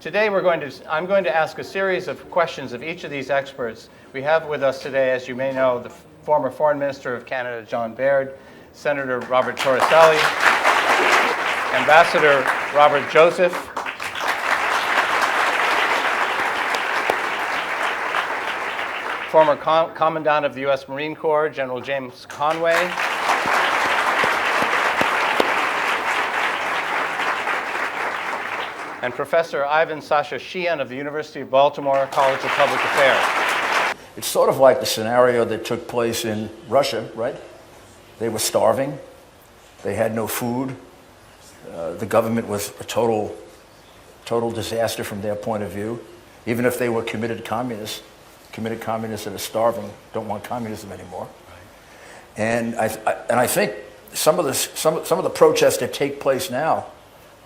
Today I'm going to ask a series of questions of each of these experts. We have with us today, as you may know, the former Foreign Minister of Canada, John Baird, Senator Robert Torricelli, Ambassador Robert Joseph, former Commandant of the U.S. Marine Corps, General James Conway, and Professor Ivan Sashashian of the University of Baltimore College of Public Affairs. It's sort of like the scenario that took place in Russia, right? They were starving. They had no food. The government was a total disaster from their point of view. Even if they were committed communists that are starving don't want communism anymore. And I think some of the protests that take place now,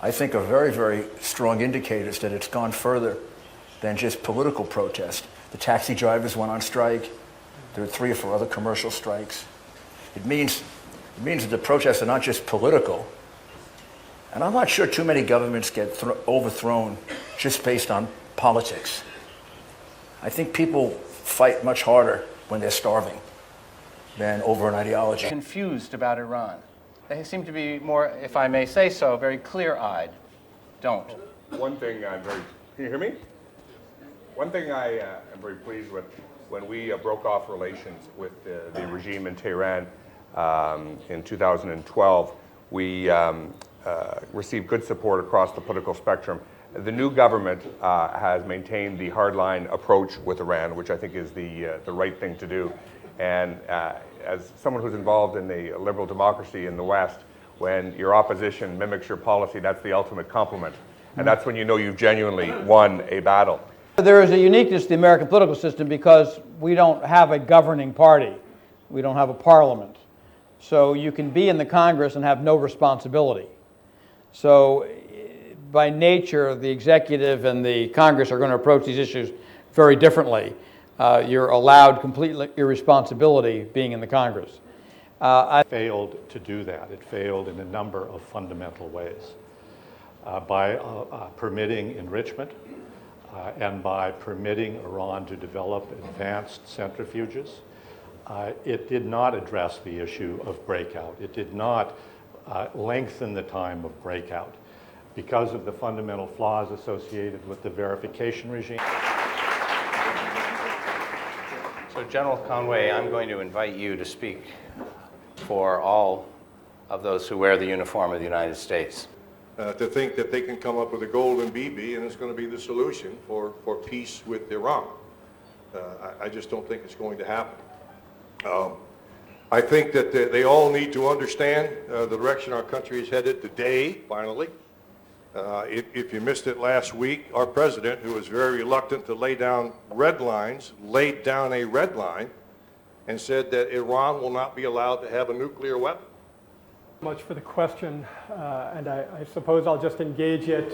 I think, are very, very strong indicators that it's gone further than just political protest. The taxi drivers went on strike. There were 3 or 4 other commercial strikes. It means that the protests are not just political. And I'm not sure too many governments get overthrown just based on politics. I think people fight much harder when they're starving than over an ideology. Confused about Iran. They seem to be more, if I may say so, very clear-eyed. Don't. One thing can you hear me? One thing I am very pleased with, when we broke off relations with the regime in Tehran in 2012, we received good support across the political spectrum. The new government has maintained the hardline approach with Iran, which I think is the right thing to do. And as someone who's involved in the liberal democracy in the West, when your opposition mimics your policy, that's the ultimate compliment. And that's when you know you've genuinely won a battle. There is a uniqueness to the American political system because we don't have a governing party. We don't have a parliament. So you can be in the Congress and have no responsibility. So by nature, the executive and the Congress are going to approach these issues very differently. You're allowed complete irresponsibility being in the Congress. I failed to do that. It failed in a number of fundamental ways. By permitting enrichment and by permitting Iran to develop advanced centrifuges, it did not address the issue of breakout. It did not lengthen the time of breakout because of the fundamental flaws associated with the verification regime. So General Conway, I'm going to invite you to speak for all of those who wear the uniform of the United States. To think that they can come up with a golden BB and it's going to be the solution for peace with Iran. I just don't think it's going to happen. I think that they all need to understand the direction our country is headed today, finally. If you missed it last week, our president, who was very reluctant to lay down red lines, laid down a red line and said that Iran will not be allowed to have a nuclear weapon. Much for the question, and I suppose I'll just engage it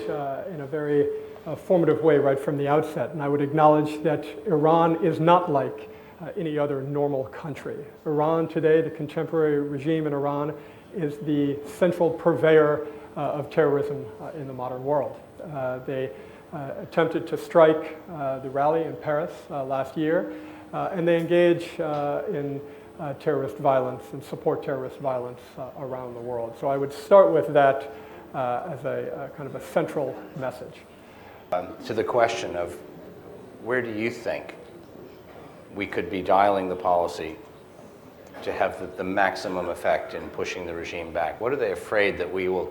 in a very formative way right from the outset. And I would acknowledge that Iran is not like any other normal country. Iran today, the contemporary regime in Iran, is the central purveyor of terrorism in the modern world. They attempted to strike the rally in Paris last year, and they engage in terrorist violence and support terrorist violence around the world. So I would start with that as a kind of a central message. To the question of where do you think we could be dialing the policy to have the maximum effect in pushing the regime back? What are they afraid that we will